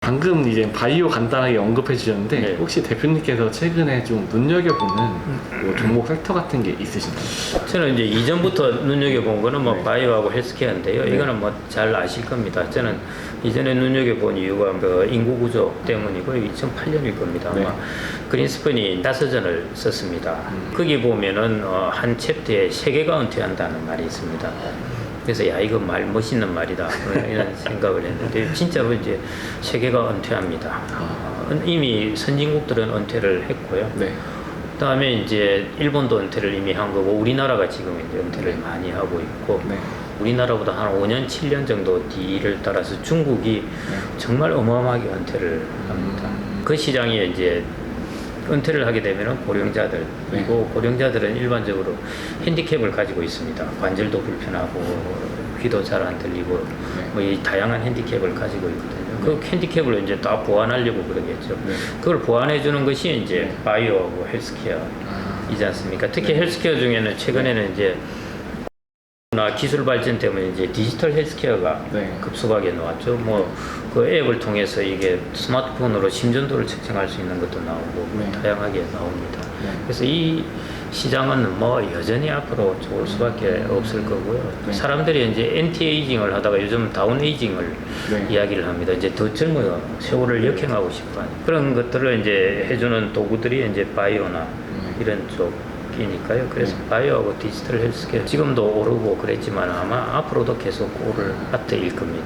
방금 이제 바이오 간단하게 언급해 주셨는데 네. 혹시 대표님께서 최근에 좀 눈여겨보는 뭐 종목 섹터 같은 게 있으신가요? 저는 이제 이전부터 눈여겨본 거는 뭐 네. 바이오하고 헬스케어인데요. 네. 이거는 뭐 잘 아실 겁니다. 저는 이전에 눈여겨본 이유가 그 인구 구조 때문이고 2008년일 겁니다. 네. 아마 그린스펀이 5전을 썼습니다. 거기 보면은 한 챕터에 세계가 은퇴한다는 말이 있습니다. 그래서 야 이거 말 멋있는 말이다 이런 생각을 했는데 진짜로 이제 세계가 은퇴합니다. 이미 선진국들은 은퇴를 했고요. 네. 그다음에 이제 일본도 은퇴를 이미 한 거고 우리나라가 지금 이제 은퇴를 많이 하고 있고 네. 우리나라보다 한 5년, 7년 정도 뒤를 따라서 중국이 정말 어마어마하게 은퇴를 합니다. 그 시장에 이제 은퇴를 하게 되면 고령자들 그리고 고령자들은 일반적으로 핸디캡을 가지고 있습니다. 관절도 불편하고 귀도 잘 안 들리고 뭐 이 다양한 핸디캡을 가지고 있거든요. 그 핸디캡을 이제 다 보완하려고 그러겠죠. 그걸 보완해 주는 것이 이제 바이오하고 헬스케어이지 않습니까? 특히 헬스케어 중에는 최근에는 이제 기술 발전 때문에 이제 디지털 헬스케어가 급속하게 나왔죠. 뭐 그 앱을 통해서 이게 스마트폰으로 심전도를 측정할 수 있는 것도 나오고 다양하게 나옵니다. 그래서 이 시장은 뭐 여전히 앞으로 좋을 수밖에 없을 거고요. 사람들이 이제 엔티에이징을 하다가 요즘 다운에이징을 이야기를 합니다. 이제 더 젊어요. 세월을 역행하고 싶어 하는 그런 것들을 이제 해주는 도구들이 이제 바이오나 이런 쪽이니까요. 그래서 바이오하고 디지털 헬스케어 지금도 오르고 그랬지만 아마 앞으로도 계속 오를 파트일 겁니다.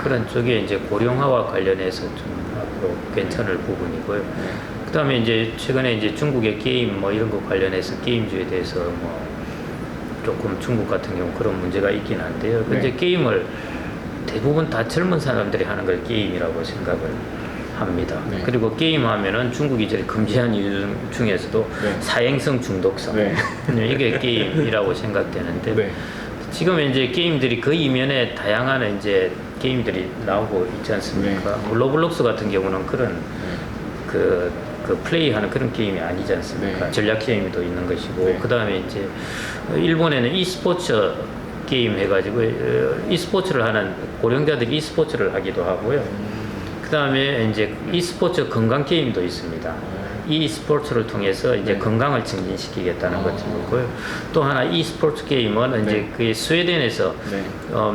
그런 쪽에 이제 고령화와 관련해서 좀 앞으로 괜찮을 부분이고요. 그다음에 이제 최근에 이제 중국의 게임 뭐 이런 거 관련해서 게임주에 대해서 뭐 조금 중국 같은 경우 그런 문제가 있긴 한데요. 근데 게임을 대부분 다 젊은 사람들이 하는 걸 게임이라고 생각을 합니다. 그리고 게임하면은 중국이 제일 금지한 이유 중에서도 사행성 중독성 이게 게임이라고 생각되는데 지금 이제 게임들이 그 이면에 다양한 이제 게임들이 나오고 있지 않습니까? 로블록스 같은 경우는 그런 그 플레이하는 그런 게임이 아니지 않습니까? 전략 게임도 있는 것이고 그 다음에 이제 일본에는 e스포츠 게임 해가지고 e스포츠를 하는 고령자들이 e스포츠를 하기도 하고요. 그 다음에 이제 e스포츠 건강 게임도 있습니다. 이 스포츠를 통해서 이제 건강을 증진시키겠다는 것이고요. 또 하나 e스포츠 게임은 이제 그 스웨덴에서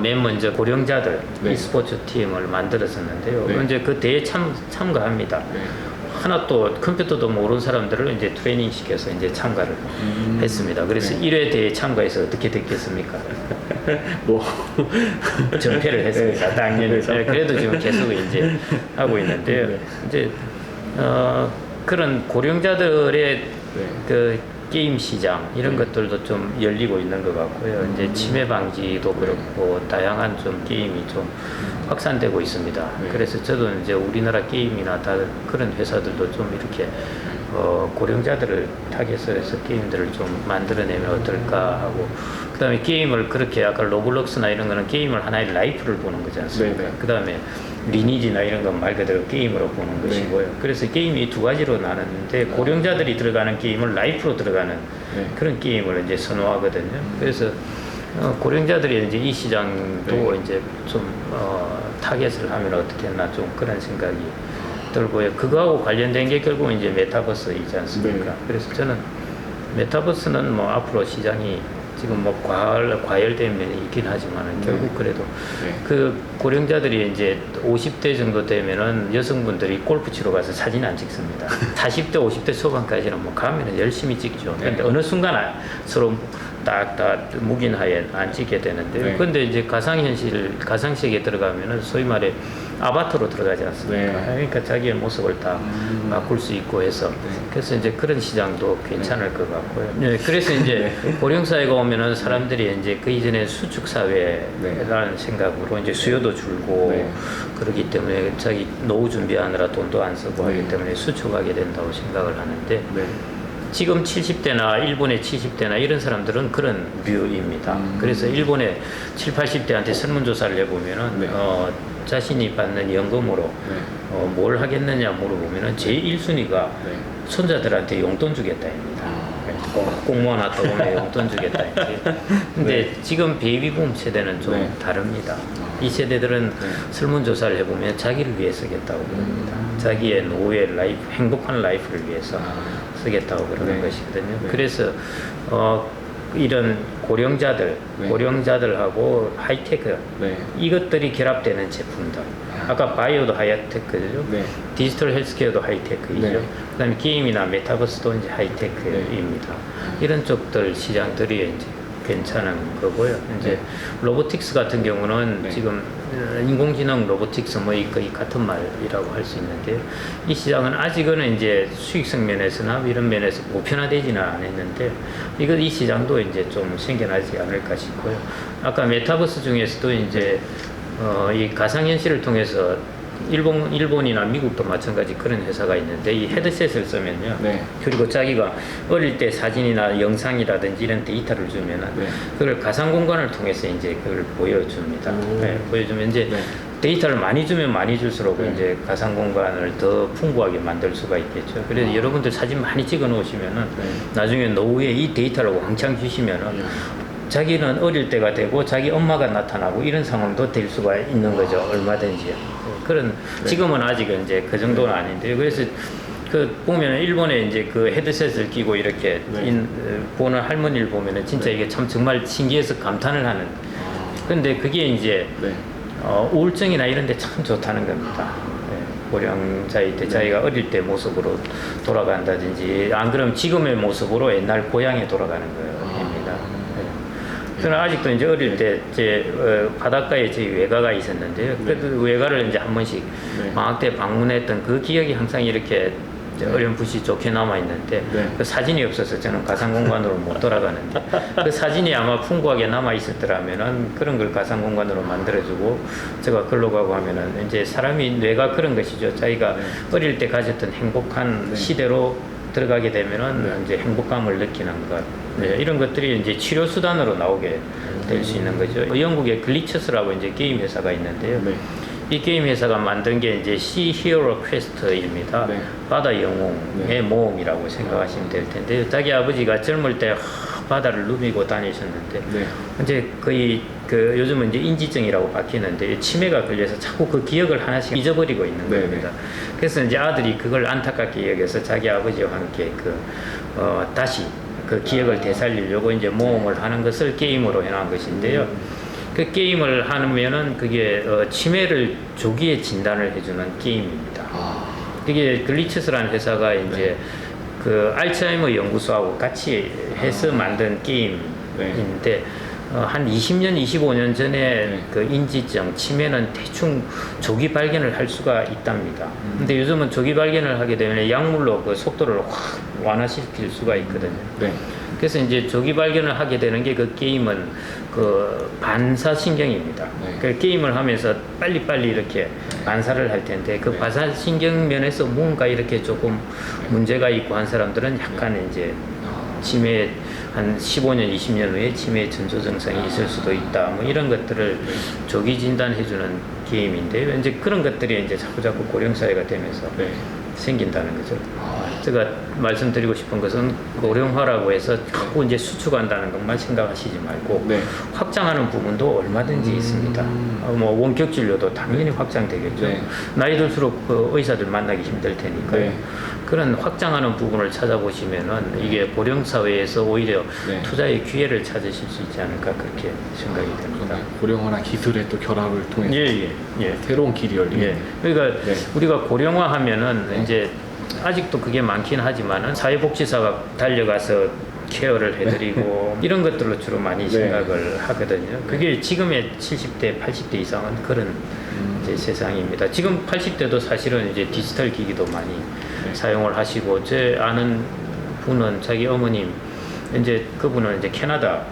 맨 먼저 고령자들 e스포츠 팀을 만들었었는데요. 이제 그 대회에 참가합니다. 하나 또 컴퓨터도 모르는 사람들을 이제 트레이닝 시켜서 이제 참가를 했습니다. 그래서 1회 대회 참가해서 어떻게 됐겠습니까? 뭐 전패를 했습니다. 당연히. 그래도 지금 계속 이제 하고 있는데요. 이제 그런 고령자들의 그 게임 시장 이런 것들도 좀 열리고 있는 것 같고요. 이제 치매 방지도 그렇고 다양한 좀 게임이 좀 확산되고 있습니다. 그래서 저도 이제 우리나라 게임이나 다 그런 회사들도 좀 이렇게 고령자들을 타겟으로 해서 게임들을 좀 만들어내면 어떨까 하고 그다음에 게임을 그렇게 아까 로블록스나 이런 거는 게임을 하나의 라이프를 보는 거지 않습니까? 그다음에 리니지나 이런 건 말 그대로 게임으로 보는 것이고요. 그래서 게임이 두 가지로 나눴는데 고령자들이 들어가는 게임은 라이프로 들어가는 그런 게임을 이제 선호하거든요. 그래서 고령자들이 이제 이 시장도 이제 좀 타겟을 하면 어떻겠나 좀 그런 생각이 들고요. 그거하고 관련된 게 결국 이제 메타버스이지 않습니까? 그래서 저는 메타버스는 뭐 앞으로 시장이 지금 뭐 과열된 면이 있긴 하지만은 결국 그래도 그 고령자들이 이제 50대 정도 되면은 여성분들이 골프 치러 가서 사진 안 찍습니다. 40대, 50대 초반까지는 뭐 가면은 열심히 찍죠. 근데 어느 순간 서로 딱 묵인하에 안 찍게 되는데 근데 이제 가상세계에 들어가면은 소위 말해 아바타로 들어가지 않습니까? 그러니까 자기의 모습을 다 바꿀 수 있고 해서 그래서 이제 그런 시장도 괜찮을 것 같고요. 그래서 이제 고령사회가 오면은 사람들이 이제 그 이전에 수축사회라는 생각으로 이제 수요도 줄고 그러기 때문에 자기 노후 준비하느라 돈도 안 쓰고 하기 때문에 수축하게 된다고 생각을 하는데 지금 70대나 일본의 70대나 이런 사람들은 그런 뷰입니다. 그래서 일본의 7, 80대한테 설문조사를 해보면은 자신이 받는 연금으로 뭘 하겠느냐 물어보면은 제1순위가 손자들한테 용돈 주겠다입니다. 공무원 왔다 오면 용돈 주겠다 이제. 근데 지금 베이비붐 세대는 좀 네. 다릅니다. 이 세대들은 설문조사를 해보면 자기를 위해 쓰겠다고 그럽니다. 자기의 노후의 라이프, 행복한 라이프를 위해서 쓰겠다고 그러는 네. 것이거든요. 네. 그래서 이런 고령자들하고 하이테크 네. 이것들이 결합되는 제품들. 아까 바이오도 하이테크죠. 네. 디지털 헬스케어도 하이테크이죠. 네. 그다음에 게임이나 메타버스도 이제 하이테크입니다. 이런 쪽들 시장들이 이제 괜찮은 거고요. 이제 네. 로보틱스 같은 경우는 네. 지금 인공지능 로보틱스 뭐 거의 같은 말이라고 할 수 있는데요. 이 시장은 아직은 이제 수익성 면에서나 이런 면에서 보편화되지는 않았는데 이 시장도 이제 좀 생겨나지 않을까 싶고요. 아까 메타버스 중에서도 이제 이 가상현실을 통해서 일본이나 미국도 마찬가지 그런 회사가 있는데 이 헤드셋을 쓰면요. 네. 그리고 자기가 어릴 때 사진이나 영상이라든지 이런 데이터를 주면은 네. 그걸 가상 공간을 통해서 이제 그걸 보여줍니다. 네, 보여주면 이제 네. 데이터를 많이 주면 많이 줄수록 네. 이제 가상 공간을 더 풍부하게 만들 수가 있겠죠. 그래서 여러분들 사진 많이 찍어 놓으시면은 네. 나중에 노후에 이 데이터를 왕창 주시면은 자기는 어릴 때가 되고 자기 엄마가 나타나고 이런 상황도 될 수가 있는 거죠. 얼마든지요. 그런 지금은 아직은 이제 그 정도는 아닌데요. 그래서 그 보면 일본에 이제 그 헤드셋을 끼고 이렇게 네. 보는 할머니를 보면은 진짜 이게 참 정말 신기해서 감탄을 하는. 근데 그게 이제 네. 우울증이나 이런 데 참 좋다는 겁니다. 고령자일 때 자기가 어릴 때 모습으로 돌아간다든지 안 그러면 지금의 모습으로 옛날 고향에 돌아가는 거예요. 저는 아직도 이제 어릴 때 제 바닷가에 저희 외가가 있었는데요. 그 외가를 이제 한 번씩 네. 방학 때 방문했던 그 기억이 항상 이렇게 어렴풋이 좋게 남아 있는데 네. 그 사진이 없어서 저는 가상 공간으로 못 돌아가는데 그 사진이 아마 풍부하게 남아 있었더라면은 그런 걸 가상 공간으로 만들어주고 제가 글로 가고 하면은 이제 사람이 뇌가 그런 것이죠. 자기가 어릴 때 가졌던 행복한 시대로 들어가게 되면은 이제 행복감을 느끼는 것. 이런 것들이 이제 치료 수단으로 나오게 될 수 있는 거죠. 영국의 글리처스라고 이제 게임 회사가 있는데요. 네. 이 게임 회사가 만든 게 이제 Sea Hero Quest입니다. 네. 바다 영웅의 모험이라고 생각하시면 될 텐데요. 자기 아버지가 젊을 때 바다를 누비고 다니셨는데 네. 이제 거의 그 요즘은 이제 인지증이라고 바뀌는데 치매가 걸려서 자꾸 그 기억을 하나씩 잊어버리고 있는 네. 겁니다. 그래서 이제 아들이 그걸 안타깝게 여겨서 자기 아버지와 함께 다시 그 기억을 되살리려고 이제 모험을 하는 것을 게임으로 해놓은 것인데요. 그 게임을 하면은 그게 치매를 조기에 진단을 해주는 게임입니다. 이게 글리처스라는 회사가 이제 그 알츠하이머 연구소하고 같이 해서 만든 게임인데 한 20년, 25년 전에 그 인지증, 치매는 대충 조기 발견을 할 수가 있답니다. 근데 요즘은 조기 발견을 하게 되면 약물로 그 속도를 확 완화시킬 수가 있거든요. 네. 그래서 이제 조기 발견을 하게 되는 게 그 게임은 그 반사신경입니다. 네. 그 게임을 하면서 빨리빨리 이렇게 반사를 할 텐데 그 반사신경 면에서 뭔가 이렇게 조금 문제가 있고 한 사람들은 약간 이제 치매 한 15년, 20년 후에 치매 전조 증상이 있을 수도 있다. 뭐 이런 것들을 조기 진단해주는 게임인데요. 이제 그런 것들이 이제 자꾸 고령 사회가 되면서 생긴다는 거죠. 제가 말씀드리고 싶은 것은 고령화라고 해서 자꾸 이제 수축한다는 것만 생각하시지 말고 확장하는 부분도 얼마든지 있습니다. 뭐 원격 진료도 당연히 확장되겠죠. 나이 들수록 그 의사들 만나기 힘들 테니까요. 그런 확장하는 부분을 찾아보시면은 이게 고령 사회에서 오히려 투자의 기회를 찾으실 수 있지 않을까 그렇게 생각이 됩니다. 고령화나 기술의 또 결합을 통해서 예. 새로운 길이 열리는. 그러니까 우리가 고령화하면은 이제 아직도 그게 많긴 하지만은 사회복지사가 달려가서 케어를 해드리고 이런 것들로 주로 많이 생각을 하거든요. 그게 지금의 70대, 80대 이상은 그런 이제 세상입니다. 지금 80대도 사실은 이제 디지털 기기도 많이 사용을 하시고 제 아는 분은 자기 어머님 이제 그분은 이제 캐나다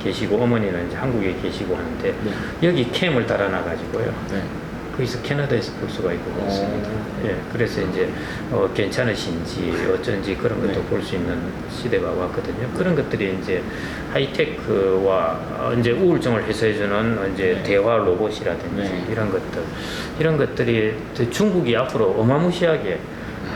계시고 어머니는 이제 한국에 계시고 하는데 여기 캠을 달아놔 가지고요. 거기서 캐나다에서 볼 수가 있고 그렇습니다. 그래서 이제 괜찮으신지 어쩐지 그런 것도 볼 수 있는 시대가 왔거든요. 그런 것들이 이제 하이테크와 이제 우울증을 해소해주는 이제 대화 로봇이라든지 이런 것들이 중국이 앞으로 어마무시하게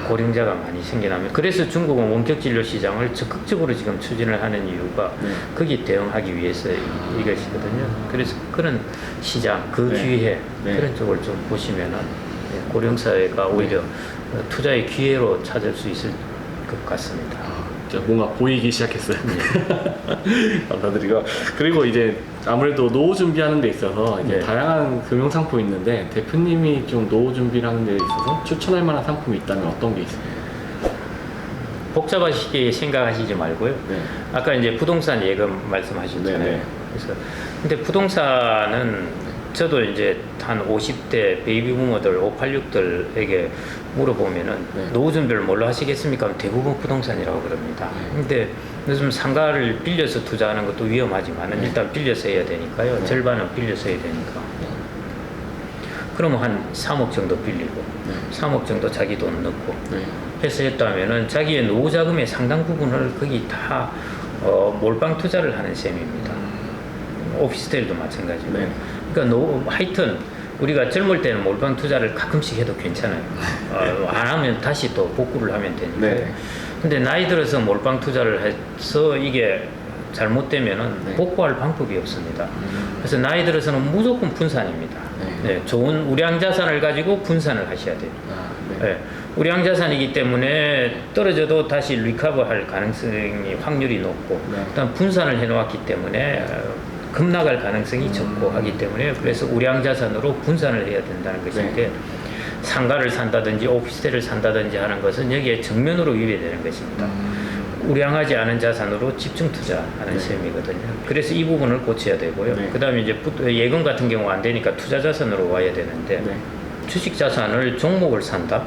고령자가 많이 생겨나면 그래서 중국은 원격 진료 시장을 적극적으로 지금 추진을 하는 이유가 거기 대응하기 위해서 이것이거든요. 그래서 그런 시장, 그 기회 그런 쪽을 좀 보시면은 고령 사회가 오히려 투자의 기회로 찾을 수 있을 것 같습니다. 뭔가 보이기 시작했어요. 감사드리고 그리고 이제 아무래도 노후 준비하는 데 있어서 이제 다양한 금융 상품이 있는데 대표님이 좀 노후 준비를 하는 데 있어서 추천할 만한 상품이 있다면 어떤 게 있어요? 복잡하시게 생각하시지 말고요. 아까 이제 부동산 예금 말씀하셨잖아요. 그래서 근데 부동산은 저도 이제 한 50대 베이비 부모들, 586들에게 물어보면은 노후 준비를 뭘로 하시겠습니까? 하면 대부분 부동산이라고 그럽니다. 근데 요즘 상가를 빌려서 투자하는 것도 위험하지만은 일단 빌려서 해야 되니까요. 절반은 빌려서 해야 되니까. 그러면 한 3억 정도 빌리고 3억 정도 자기 돈 넣고 해서 했다면은 자기의 노후 자금의 상당 부분을 거기 다 몰빵 투자를 하는 셈입니다. 오피스텔도 마찬가지고요. 그러니까 하여튼 우리가 젊을 때는 몰빵 투자를 가끔씩 해도 괜찮아요. 안 하면 다시 또 복구를 하면 되니까요. 근데 나이 들어서 몰빵 투자를 해서 이게 잘못되면은 복구할 방법이 없습니다. 그래서 나이 들어서는 무조건 분산입니다. 좋은 우량 자산을 가지고 분산을 하셔야 돼요. 우량 자산이기 때문에 떨어져도 다시 리커버할 가능성이 확률이 높고 일단 분산을 해놓았기 때문에 급락할 가능성이 적고 하기 때문에 그래서 우량 자산으로 분산을 해야 된다는 것인데 상가를 산다든지 오피스텔을 산다든지 하는 것은 여기에 정면으로 위배되는 것입니다. 우량하지 않은 자산으로 집중 투자하는 셈이거든요. 그래서 이 부분을 고쳐야 되고요. 그 다음에 이제 예금 같은 경우 안 되니까 투자 자산으로 와야 되는데 주식 자산을 종목을 산다.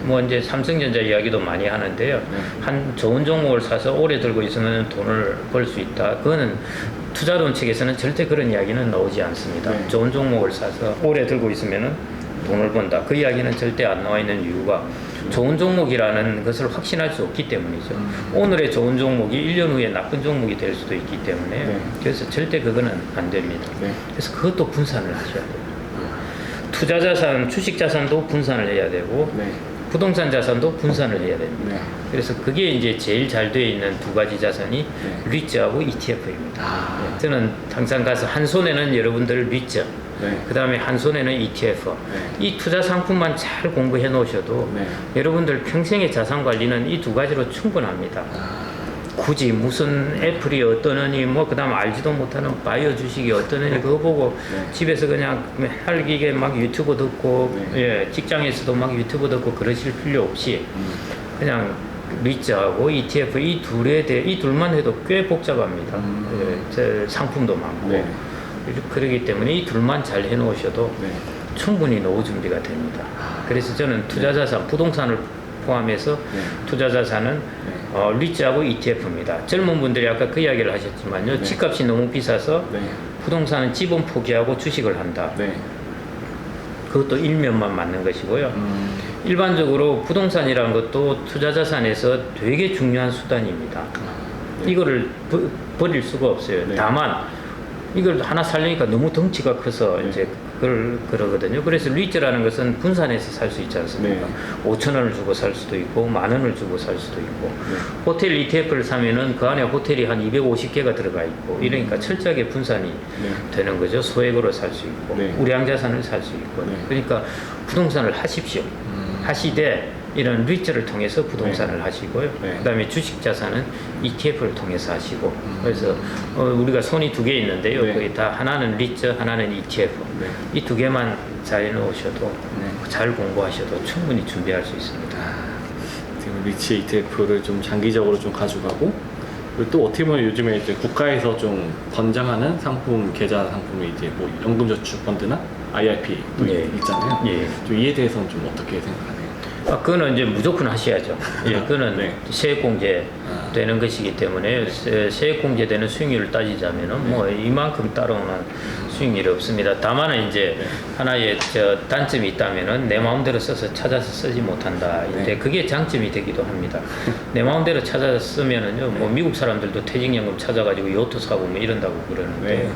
뭐 이제 삼성전자 이야기도 많이 하는데요. 한 좋은 종목을 사서 오래 들고 있으면 돈을 벌 수 있다. 그거는 투자론 측에서는 절대 그런 이야기는 나오지 않습니다. 좋은 종목을 사서 오래 들고 있으면 돈을 번다. 그 이야기는 절대 안 나와 있는 이유가 좋은 종목이라는 것을 확신할 수 없기 때문이죠. 오늘의 좋은 종목이 1년 후에 나쁜 종목이 될 수도 있기 때문에 그래서 절대 그거는 안 됩니다. 그래서 그것도 분산을 하셔야 돼요. 투자 자산, 주식 자산도 분산을 해야 되고 부동산 자산도 분산을 해야 됩니다. 그래서 그게 이제 제일 잘 되어 있는 두 가지 자산이 리츠하고 ETF입니다. 저는 항상 가서 한 손에는 여러분들 리츠, 그 다음에 한 손에는 ETF. 이 투자 상품만 잘 공부해 놓으셔도 여러분들 평생의 자산 관리는 이 두 가지로 충분합니다. 굳이 무슨 애플이 어떠느니 뭐 그다음 알지도 못하는 바이오 주식이 어떠느니 그거 보고 집에서 그냥 맨날 이게 막 유튜브 듣고 직장에서도 막 유튜브 듣고 그러실 필요 없이 그냥 리츠하고 ETF 이 둘만 해도 꽤 복잡합니다. 상품도 많고 그러기 때문에 이 둘만 잘 해놓으셔도 충분히 노후 준비가 됩니다. 그래서 저는 투자 자산 부동산을 포함해서 투자 자산은 리츠하고 ETF입니다. 젊은 분들이 아까 그 이야기를 하셨지만요. 집값이 너무 비싸서 부동산은 집은 포기하고 주식을 한다. 그것도 일면만 맞는 것이고요. 일반적으로 부동산이라는 것도 투자 자산에서 되게 중요한 수단입니다. 이거를 버릴 수가 없어요. 다만 이걸 하나 살려니까 너무 덩치가 커서 이제 그러거든요. 그래서 리츠라는 것은 분산해서 살 수 있지 않습니까? 5,000원을 주고 살 수도 있고 10,000원을 주고 살 수도 있고 호텔 ETF를 사면은 그 안에 호텔이 한 250개가 들어가 있고 이러니까 철저하게 분산이 되는 거죠. 소액으로 살 수 있고 우량 자산을 살 수 있고 그러니까 부동산을 하십시오. 하시되 이런 리츠를 통해서 부동산을 하시고요. 그다음에 주식 자산은 ETF를 통해서 하시고 그래서 우리가 손이 두 개 있는데요. 거기 다 하나는 리츠, 하나는 ETF. 이 두 개만 잘 해놓으셔도 잘 공부하셔도 충분히 준비할 수 있습니다. 지금 리츠 ETF를 좀 장기적으로 좀 가져가고 그리고 또 어떻게 보면 요즘에 이제 국가에서 좀 권장하는 상품 계좌 상품이 이제 뭐 연금저축 펀드나 IRP 있잖아요. 좀 이에 대해서는 좀 어떻게 생각하세요? 그거는 이제 무조건 하셔야죠. 그거는 세액공제 되는 것이기 때문에 세액공제 되는 수익률을 따지자면은 뭐 이만큼 따라오는 수익률이 없습니다. 다만 이제 하나의 단점이 있다면은 내 마음대로 써서 찾아서 쓰지 못한다. 근데 그게 장점이 되기도 합니다. 내 마음대로 찾아서 쓰면은요, 뭐 미국 사람들도 퇴직연금 찾아가지고 요트 사고 뭐 이런다고 그러는데.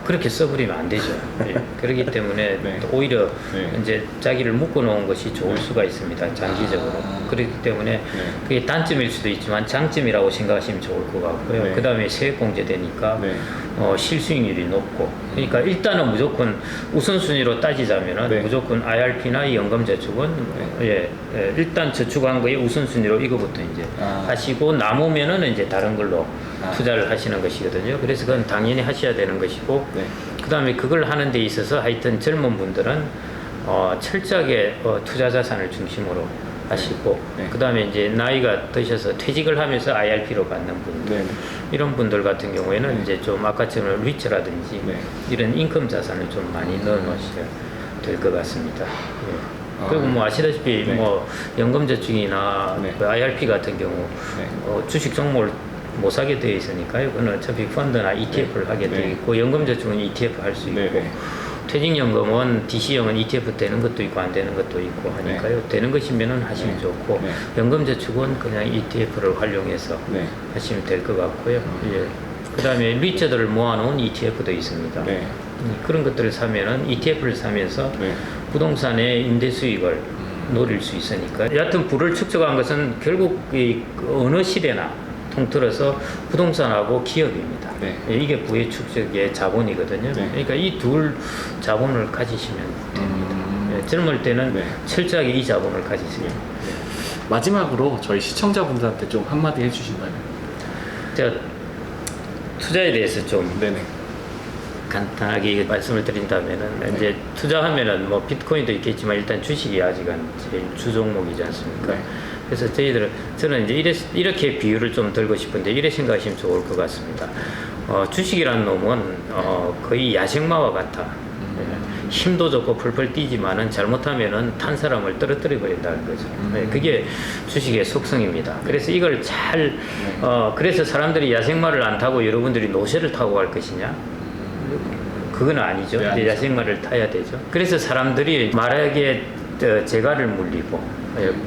그렇게 써버리면 안 되죠. 예. 그렇기 때문에 네. 또 오히려 네. 이제 자기를 묶어놓은 것이 좋을 수가 있습니다. 장기적으로. 그렇기 때문에 그게 단점일 수도 있지만 장점이라고 생각하시면 좋을 것 같고요. 네. 그 다음에 세액공제 되니까 네. 실수익률이 높고, 그러니까 일단은 무조건 우선순위로 따지자면은 네. 무조건 IRP나 연금저축은 일단 저축한 거에 우선순위로 이거부터 이제 하시고 남으면은 이제 다른 걸로 투자를 하시는 것이거든요. 그래서 그건 당연히 하셔야 되는 것이고, 네. 그 다음에 그걸 하는 데 있어서 하여튼 젊은 분들은 철저하게 투자 자산을 중심으로 하시고, 네. 그 다음에 이제 나이가 드셔서 퇴직을 하면서 IRP로 받는 분들, 네. 이런 분들 같은 경우에는 이제 좀 아까처럼 리츠라든지 네. 이런 인컴 자산을 좀 많이 넣어 놓으셔야 될 것 같습니다. 예. 그리고 뭐 아시다시피 네. 뭐 연금저축이나 네. 그 IRP 같은 경우 네. 주식 종목을 못 사게 되어 있으니까요. 그건 어차피 펀드나 ETF를 하게 네. 되어 있고, 연금저축은 ETF 할 수 있고, 네. 퇴직연금은 DC형은 ETF 되는 것도 있고 안 되는 것도 있고 하니까요. 되는 것이면은 하시면 네. 좋고, 네. 연금저축은 그냥 ETF를 활용해서 네. 하시면 될 것 같고요. 예. 그 다음에 리처들을 모아놓은 ETF도 있습니다. 네. 그런 것들을 사면은 ETF를 사면서 네. 부동산의 임대 수익을 노릴 수 있으니까. 여하튼 부를 축적한 것은 결국 이 어느 시대나 통틀어서 부동산하고 기업입니다. 네. 이게 부의 축적의 자본이거든요. 네. 그러니까 이 둘 자본을 가지시면 됩니다. 예, 젊을 때는 네. 철저하게 이 자본을 가지세요. 마지막으로 저희 시청자분들한테 좀 한마디 해주신다면. 제가 투자에 대해서 좀 네네. 간단하게 말씀을 드린다면은, 네. 이제 투자하면은 뭐 비트코인도 있겠지만 일단 주식이 아직은 제일 주 종목이지 않습니까? 네. 그래서 저는 이제 이렇게 비유를 좀 들고 싶은데, 이래 생각하시면 좋을 것 같습니다. 주식이라는 놈은 거의 야생마와 같아. 힘도 좋고 펄펄 뛰지만은 잘못하면은 탄 사람을 떨어뜨려 버린다는 거죠. 네, 그게 주식의 속성입니다. 그래서 이걸 잘 그래서 사람들이 야생마를 안 타고 여러분들이 노새를 타고 갈 것이냐? 그건 아니죠. 네, 이제 아니죠. 야생마를 타야 되죠. 그래서 사람들이 말하기에 재갈을 물리고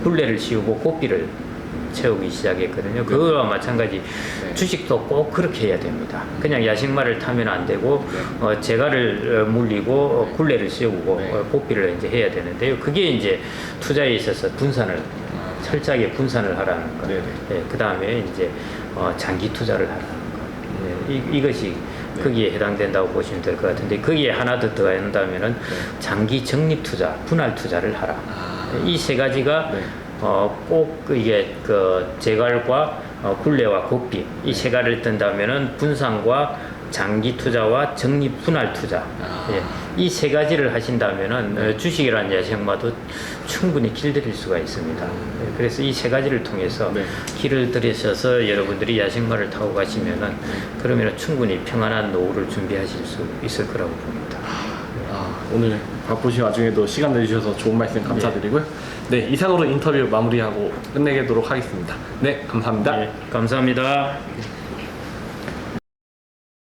굴레를 씌우고 고삐를 채우기 시작했거든요. 그거와 마찬가지 주식도 꼭 그렇게 해야 됩니다. 그냥 야생마를 타면 안 되고 재갈을 물리고 굴레를 씌우고 고삐를 이제 해야 되는데요. 그게 이제 투자에 있어서 분산을 철저하게 분산을 하라는 거. 그 다음에 이제 장기 투자를 하라는 거. 이것이 거기에 해당된다고 보시면 될 것 같은데, 거기에 하나 더 더한다면은 장기 적립 투자, 분할 투자를 하라. 이 세 가지가 꼭 이게 그 재갈과 굴레와 고삐 이 세 가지를 뜬다면은 분산과 장기 투자와 적립 분할 투자, 이 세 가지를 하신다면은 주식이라는 야생마도 충분히 길들일 수가 있습니다. 그래서 이 세 가지를 통해서 길을 들이셔서 여러분들이 야생마를 타고 가시면은 그러면 충분히 평안한 노후를 준비하실 수 있을 거라고 봅니다. 오늘 바쁘신 와중에도 시간 내주셔서 좋은 말씀 감사드리고요. 네, 이상으로 인터뷰 마무리하고 끝내도록 하겠습니다. 네, 감사합니다. 감사합니다.